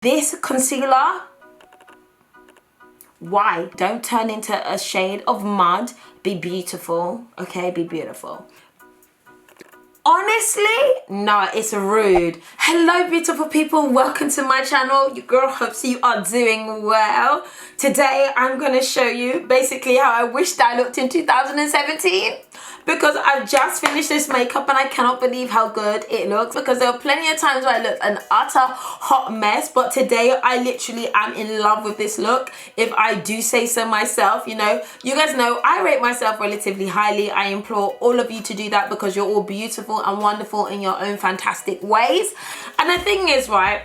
This concealer, why? Don't turn into a shade of mud. Be beautiful, okay? Be beautiful. Honestly, no, it's rude. Hello, beautiful people. Welcome to my channel. Your girl hopes you are doing well. Today, I'm going to show you basically how I wished I looked in 2017. Because I've just finished this makeup and I cannot believe how good it looks, because there were plenty of times where I looked an utter hot mess, but today I literally am in love with this look, if I do say so myself. You know, you guys know I rate myself relatively highly. I implore all of you to do that because you're all beautiful and wonderful in your own fantastic ways. And the thing is, right,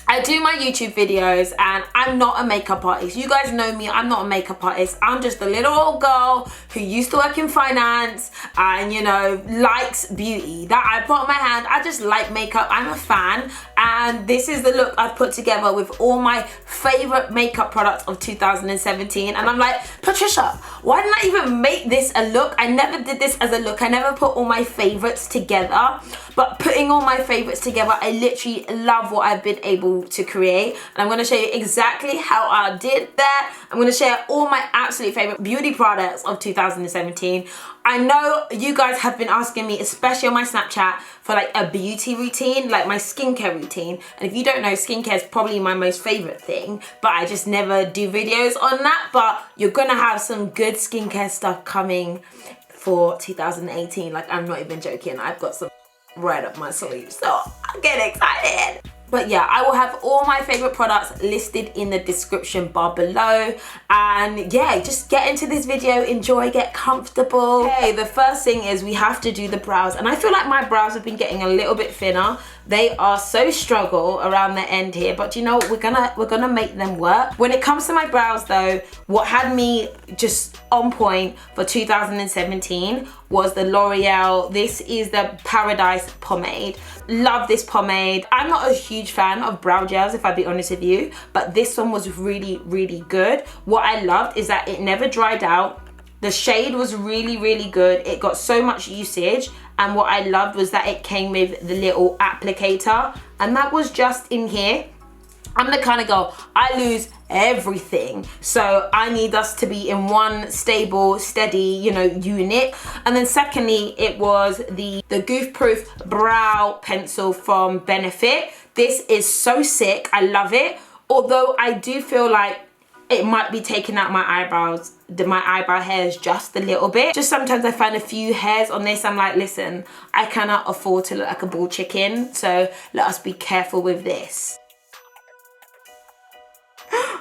I do my YouTube videos and I'm not a makeup artist. You guys know me, I'm not a makeup artist. I'm just a little old girl who used to work in finance and, you know, likes beauty. That I put on my hand. I just like makeup. I'm a fan. And this is the look I've put together with all my favorite makeup products of 2017. And I'm like, Patricia, why didn't I even make this a look? I never did this as a look. I never put all my favorites together. But putting all my favorites together, I literally love what I've been able to create. And I'm going to show you exactly how I did that. I'm going to share all my absolute favorite beauty products of 2017. I know you guys have been asking me, especially on my Snapchat, for like a beauty routine, like my skincare routine. And if you don't know, skincare is probably my most favorite thing, but I just never do videos on that. But you're going to have some good skincare stuff coming for 2018. Like, I'm not even joking. I've got some right up my sleeve, so I'm getting excited. But yeah, I will have all my favorite products listed in the description bar below. And yeah, just get into this video, enjoy, get comfortable. Okay, the first thing is we have to do the brows. And I feel like my brows have been getting a little bit thinner. They are so struggle around the end here, but you know, we're gonna make them work. When it comes to my brows though, what had me just on point for 2017 was the L'Oreal. This is the Paradise pomade. Love this pomade. I'm not a huge fan of brow gels, if I be honest with you, but this one was really, really good. What I loved is that it never dried out. The shade was really, really good. It got so much usage. And what I loved was that it came with the little applicator. And that was just in here. I'm the kind of girl, I lose everything. So I need us to be in one stable, steady, you know, unit. And then secondly, it was the Goof Proof Brow Pencil from Benefit. This is so sick. I love it. Although I do feel like it might be taking out my eyebrows, my eyebrow hairs just a little bit. Just sometimes I find a few hairs on this. I'm like, listen, I cannot afford to look like a bald chicken. So let us be careful with this.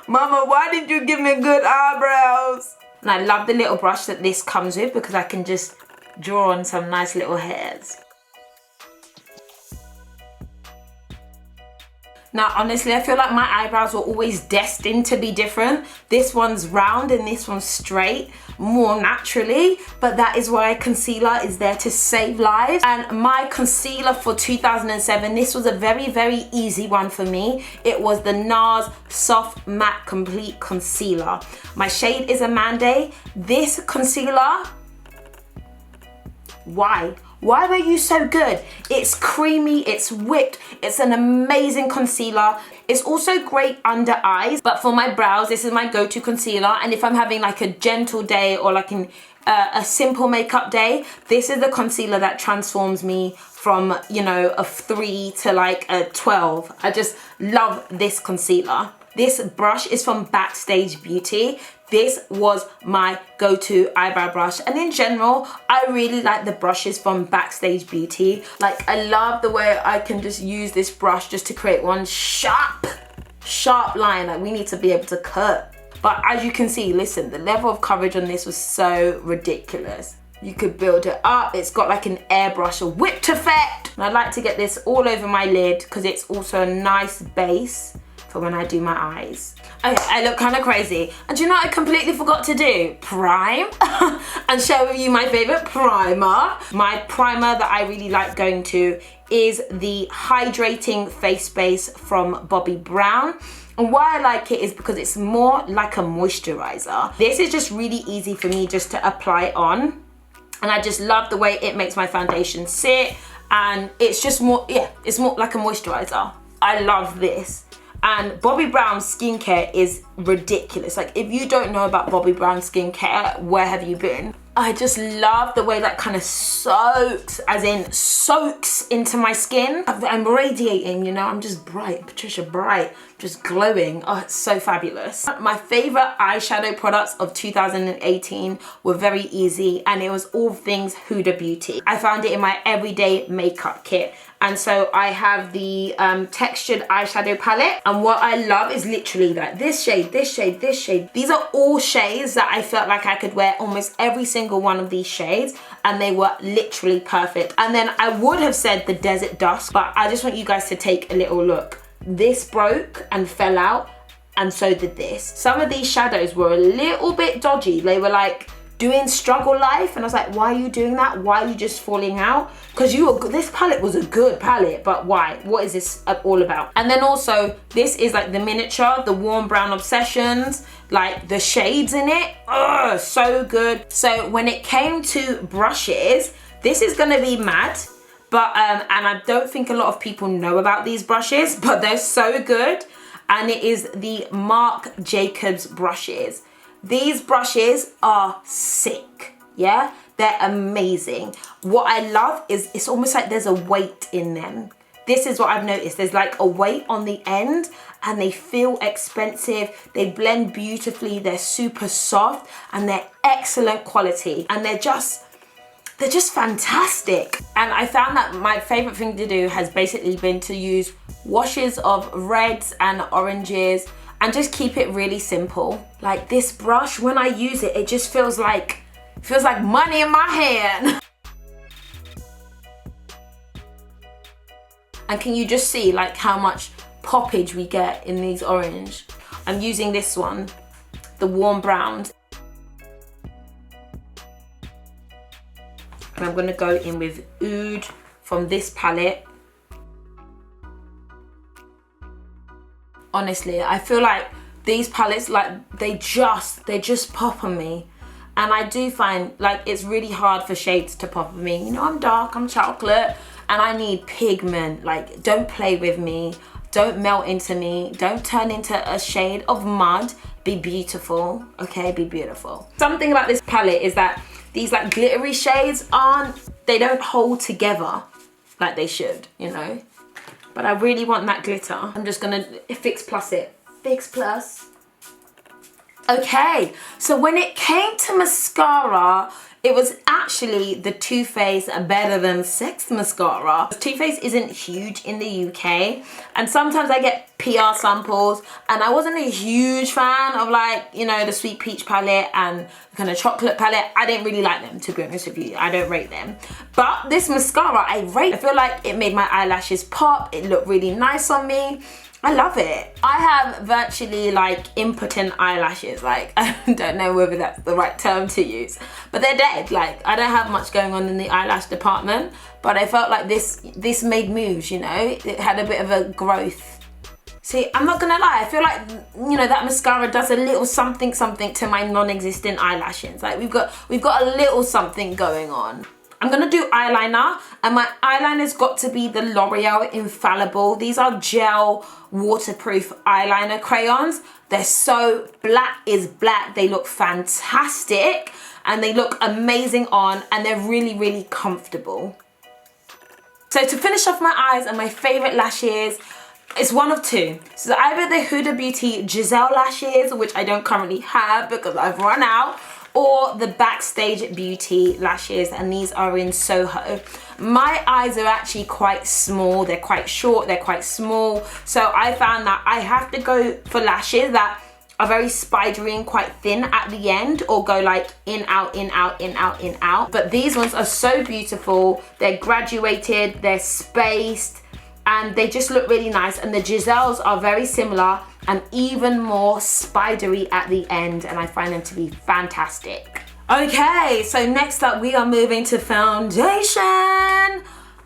Mama, why did you give me good eyebrows? And I love the little brush that this comes with because I can just draw on some nice little hairs. Now, honestly, I feel like my eyebrows were always destined to be different. This one's round and this one's straight, more naturally, but that is why concealer is there to save lives. And my concealer for 2007, this was a very, very easy one for me. It was the NARS Soft Matte Complete Concealer. My shade is Amande. This concealer, why? Why were you so good? It's creamy, it's whipped, it's an amazing concealer. It's also great under eyes, but for my brows, this is my go-to concealer. And if I'm having like a gentle day or like a simple makeup day, this is the concealer that transforms me from, you know, a 3 to like a 12. I just love this concealer. This brush is from Backstage Beauty. This was my go-to eyebrow brush. And in general, I really like the brushes from Backstage Beauty. Like, I love the way I can just use this brush just to create one sharp line. Like, we need to be able to cut. But as you can see, listen, the level of coverage on this was so ridiculous. You could build it up. It's got like an airbrush, a whipped effect. And I like to get this all over my lid because it's also a nice base for when I do my eyes. Okay, I look kind of crazy. And do you know what I completely forgot to do? Prime. And share with you my favorite primer. My primer that I really like going to is the Hydrating Face Base from Bobbi Brown. And why I like it is because it's more like a moisturizer. This is just really easy for me just to apply on. And I just love the way it makes my foundation sit. And it's just more, yeah, it's more like a moisturizer. I love this. And Bobbi Brown skincare is ridiculous. Like, if you don't know about Bobbi Brown skincare, where have you been? I just love the way that kind of soaks, as in soaks into my skin. I'm radiating, you know, I'm just bright, Patricia bright, just glowing. Oh, it's so fabulous. My favorite eyeshadow products of 2018 were very easy, and it was all things Huda Beauty. I found it in my everyday makeup kit. And so I have the textured eyeshadow palette, and what I love is literally like this shade, this shade, this shade. These are all shades that I felt like I could wear almost every single one of these shades, and they were literally perfect. And then I would have said the Desert Dusk, but I just want you guys to take a little look. This broke and fell out, and so did this. Some of these shadows were a little bit dodgy. They were like doing Struggle Life, and I was like, why are you doing that? Why are you just falling out? Because this palette was a good palette, but why? What is this all about? And then also, this is like the miniature, the Warm Brown Obsessions, like the shades in it, oh, so good. So when it came to brushes, this is gonna be mad, but and I don't think a lot of people know about these brushes, but they're so good. And it is the Marc Jacobs brushes. These brushes are sick, yeah? They're amazing. What I love is it's almost like there's a weight in them. This is what I've noticed. There's like a weight on the end, and they feel expensive. They blend beautifully. They're super soft, and they're excellent quality. And they're just fantastic. And I found that my favorite thing to do has basically been to use washes of reds and oranges, and just keep it really simple. Like this brush, when I use it, it just feels like money in my hand. And can you just see like how much poppage we get in these orange? I'm using this one, the Warm Brown. And I'm gonna go in with Oud from this palette. Honestly, I feel like these palettes, like they just pop on me. And I do find like it's really hard for shades to pop on me. You know, I'm dark, I'm chocolate, and I need pigment. Like, don't play with me, don't melt into me, don't turn into a shade of mud. Be beautiful, okay? Be beautiful. Something about this palette is that these like glittery shades they don't hold together like they should, you know? But I really want that glitter. I'm just gonna Fix Plus it. Fix Plus. Okay, so when it came to mascara, it was actually the Too Faced Better Than Sex mascara. Too Faced isn't huge in the UK, and sometimes I get PR samples, and I wasn't a huge fan of, like, you know, the Sweet Peach palette and the kind of chocolate palette. I didn't really like them, to be honest with you. I don't rate them. But this mascara, I rate. I feel like it made my eyelashes pop. It looked really nice on me. I love it. I have virtually like impotent eyelashes. Like, I don't know whether that's the right term to use, but they're dead. Like, I don't have much going on in the eyelash department, but I felt like this made moves, you know? It had a bit of a growth. See, I'm not gonna lie, I feel like, you know, that mascara does a little something to my non-existent eyelashes. Like, we've got a little something going on. I'm gonna do eyeliner, and my eyeliner's got to be the L'Oreal Infallible. These are gel waterproof eyeliner crayons. They're so black is black. They look fantastic, and they look amazing on, and they're really, really comfortable. So to finish off my eyes and my favorite lashes, it's one of two. So either the Huda Beauty Giselle lashes, which I don't currently have because I've run out, or the Backstage Beauty lashes, and these are in Soho. My eyes are actually quite small. They're quite short, they're quite small. So I found that I have to go for lashes that are very spidery and quite thin at the end, or go like in, out, in, out, in, out, in, out. But these ones are so beautiful. They're graduated, they're spaced, and they just look really nice. And the Giselles are very similar and even more spidery at the end, and I find them to be fantastic. Okay, so next up we are moving to foundation.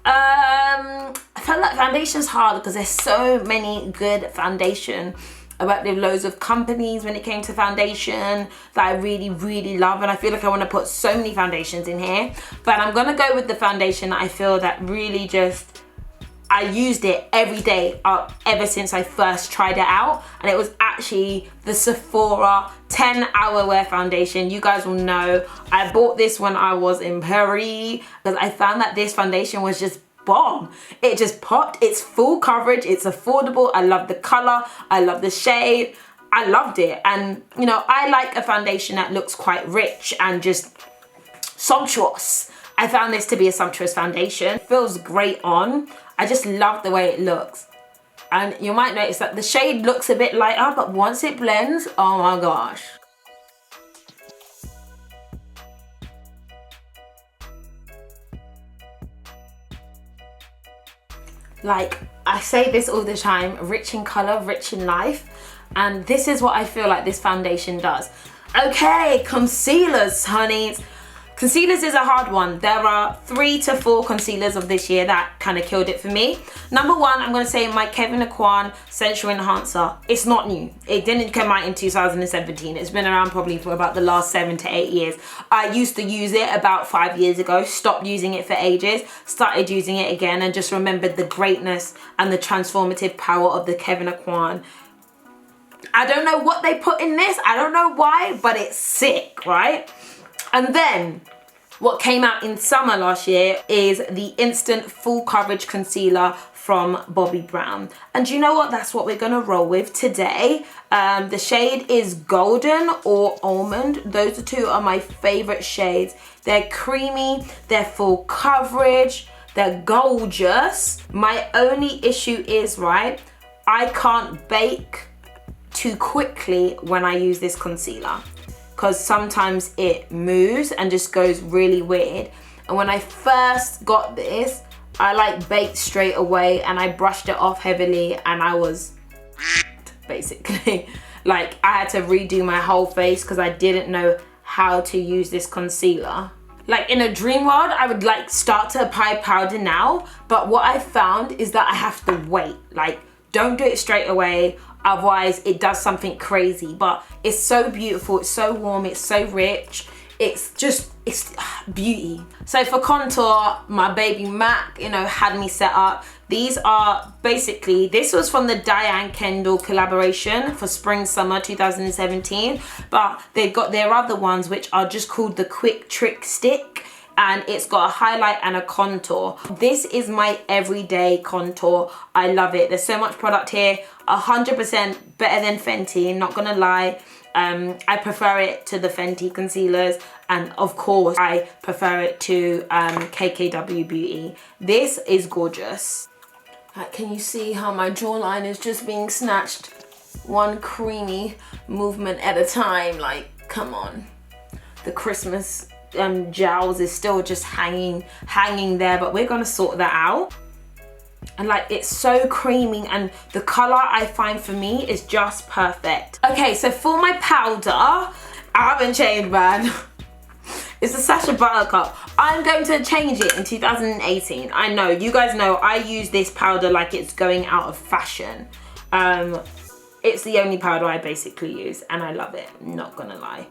I felt like foundation's hard because there's so many good foundation. I worked with loads of companies when it came to foundation that I really, really love, and I feel like I want to put so many foundations in here. But I'm gonna go with the foundation that I feel that really just, I used it every day ever since I first tried it out, and it was actually the Sephora 10-hour wear foundation. You guys will know I bought this when I was in Paris because I found that this foundation was just bomb. It just popped. It's full coverage, it's affordable. I love the color, I love the shade. I loved it. And you know, I like a foundation that looks quite rich and just sumptuous. I found this to be a sumptuous foundation. It feels great on. I just love the way it looks. And you might notice that the shade looks a bit lighter, but once it blends, oh my gosh. Like, I say this all the time, rich in color, rich in life. And this is what I feel like this foundation does. Okay, concealers, honeys. Concealers is a hard one. There are 3 to 4 concealers of this year that kind of killed it for me. Number 1, I'm going to say my Kevyn Aucoin Sensual Enhancer. It's not new. It didn't come out in 2017. It's been around probably for about the last 7 to 8 years. I used to use it about 5 years ago, stopped using it for ages, started using it again, and just remembered the greatness and the transformative power of the Kevyn Aucoin. I don't know what they put in this. I don't know why, but it's sick, right? And then what came out in summer last year is the Instant Full Coverage Concealer from Bobbi Brown. And you know what? That's what we're gonna roll with today. The shade is Golden or Almond. Those 2 are my favorite shades. They're creamy, they're full coverage, they're gorgeous. My only issue is, right, I can't bake too quickly when I use this concealer, because sometimes it moves and just goes really weird. And when I first got this, I like baked straight away and I brushed it off heavily and I was basically like I had to redo my whole face because I didn't know how to use this concealer. Like in a dream world, I would like start to apply powder now, but what I found is that I have to wait. Like, don't do it straight away, otherwise it does something crazy. But it's so beautiful, it's so warm, it's so rich, it's beauty. So for contour, my baby MAC, you know, had me set up. These are basically, this was from the Diane Kendall collaboration for spring summer 2017, but they've got their other ones which are just called the Quick Trick Stick, and it's got a highlight and a contour. This is my everyday contour. I love it. There's so much product here. 100% better than Fenty, not gonna lie. I prefer it to the Fenty concealers, and of course I prefer it to KKW Beauty. This is gorgeous. Like, can you see how my jawline is just being snatched one creamy movement at a time? Like, come on. The Christmas jowls is still just hanging there, but we're gonna sort that out. And like, it's so creamy, and the color I find for me is just perfect. Okay, so for my powder, I haven't changed, man. It's a Sacha Buttercup. I'm going to change it in 2018. I know, you guys know I use this powder like it's going out of fashion. It's the only powder I basically use, and I love it, not gonna lie.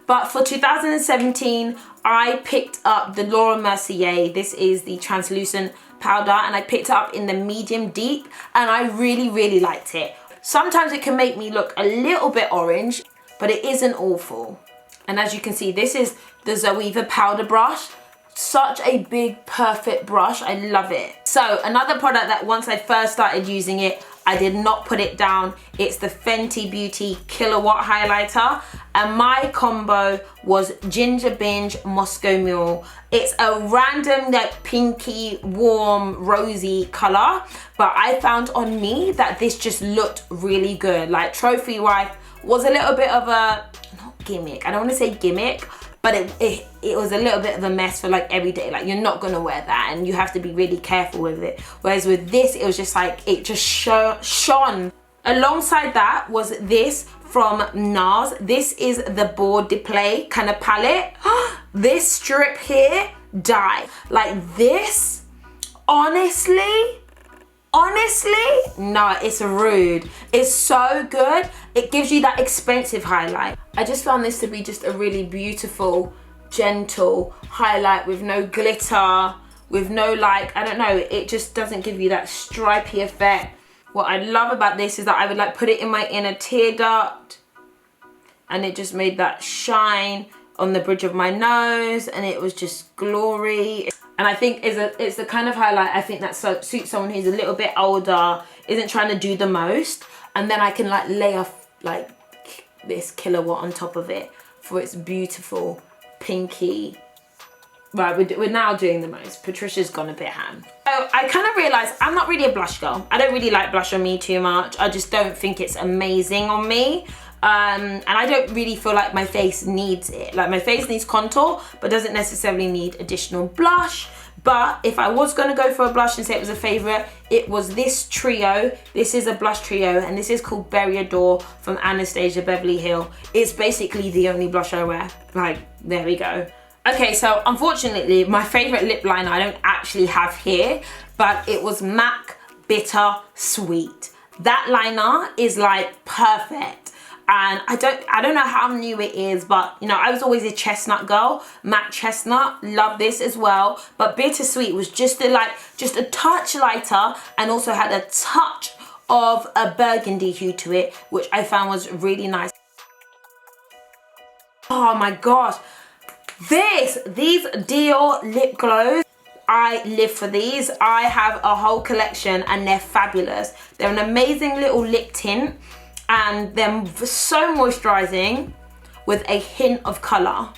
But for 2017, I picked up the Laura Mercier. This is the translucent powder, and I picked it up in the medium deep, and I really, really liked it. Sometimes it can make me look a little bit orange, but it isn't awful. And as you can see, this is the Zoeva powder brush. Such a big, perfect brush. I love it. So another product that once I first started using it, I did not put it down. It's the Fenty Beauty Kilowatt Highlighter. And my combo was Ginger Binge Moscow Mule. It's a random, like, pinky, warm, rosy color. But I found on me that this just looked really good. Like, Trophy Wife was a little bit of a, not gimmick, I don't want to say gimmick, but it was a little bit of a mess for like every day. Like, you're not gonna wear that, and you have to be really careful with it. Whereas with this, it was just like, it just shone. Alongside that was this from NARS. This is the Board Display kind of palette. This strip here, die. Like this, honestly, no, it's rude. It's so good. It gives you that expensive highlight. I just found this to be just a really beautiful, gentle highlight with no glitter, with no like, I don't know, it just doesn't give you that stripy effect. What I love about this is that I would like put it in my inner tear duct, and it just made that shine on the bridge of my nose, and it was just glory. And I think it's the kind of highlight I think that suits someone who's a little bit older, isn't trying to do the most, and then I can like layer like this kilowatt on top of it for its beautiful pinky. Right, we're now doing the most. Patricia's gone a bit ham. So I kind of realised I'm not really a blush girl. I don't really like blush on me too much. I just don't think it's amazing on me. And I don't really feel like my face needs it. Like my face needs contour, but doesn't necessarily need additional blush. But if I was gonna go for a blush and say it was a favorite, it was this trio. This is a blush trio, and this is called Berry Adore from Anastasia Beverly Hill. It's basically the only blush I wear. Like, there we go. Okay, so unfortunately, my favorite lip liner I don't actually have here, but it was MAC Bitter Sweet. That liner is like perfect. And I don't know how new it is, but you know, I was always a chestnut girl. Matte Chestnut, love this as well. But Bittersweet was just a touch lighter, and also had a touch of a burgundy hue to it, which I found was really nice. Oh my gosh, these Dior lip glows, I live for these. I have a whole collection and they're fabulous. They're an amazing little lip tint, and they're so moisturizing with a hint of color.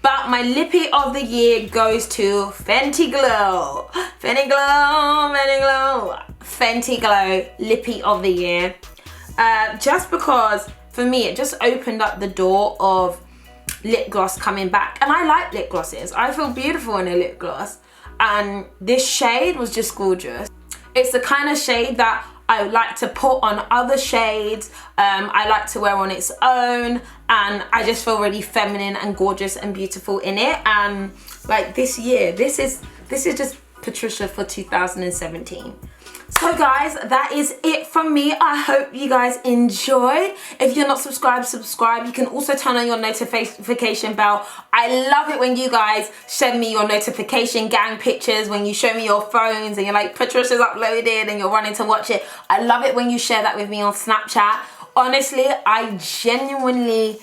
But my lippy of the year goes to Fenty Glow. Fenty Glow, Fenty Glow. Fenty Glow, lippy of the year. Just because, for me, it just opened up the door of lip gloss coming back. And I like lip glosses. I feel beautiful in a lip gloss. And this shade was just gorgeous. It's the kind of shade that I like to put on other shades. I like to wear on its own, and I just feel really feminine and gorgeous and beautiful in it. And like this year, this is just Patricia for 2017. So guys, that is it from me. I hope you guys enjoyed. If you're not subscribed, subscribe. You can also turn on your notification bell. I love it when you guys send me your notification gang pictures, when you show me your phones and you're like, Patricia's uploaded, and you're running to watch it. I love it when you share that with me on Snapchat. Honestly, I genuinely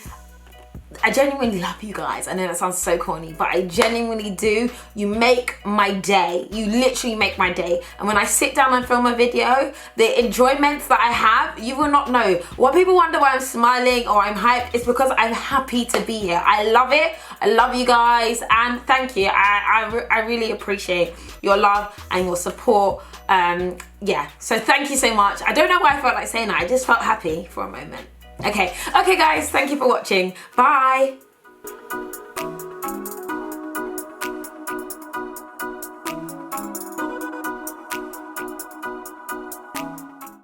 love you guys. I know that sounds so corny, but I genuinely do. You make my day. You literally make my day. And when I sit down and film a video, the enjoyments that I have, you will not know. When people wonder why I'm smiling or I'm hyped, it's because I'm happy to be here. I love it. I love you guys, and thank you. I really appreciate your love and your support. Yeah, so thank you so much. I don't know why I felt like saying that. I just felt happy for a moment. Okay guys, thank you for watching. Bye.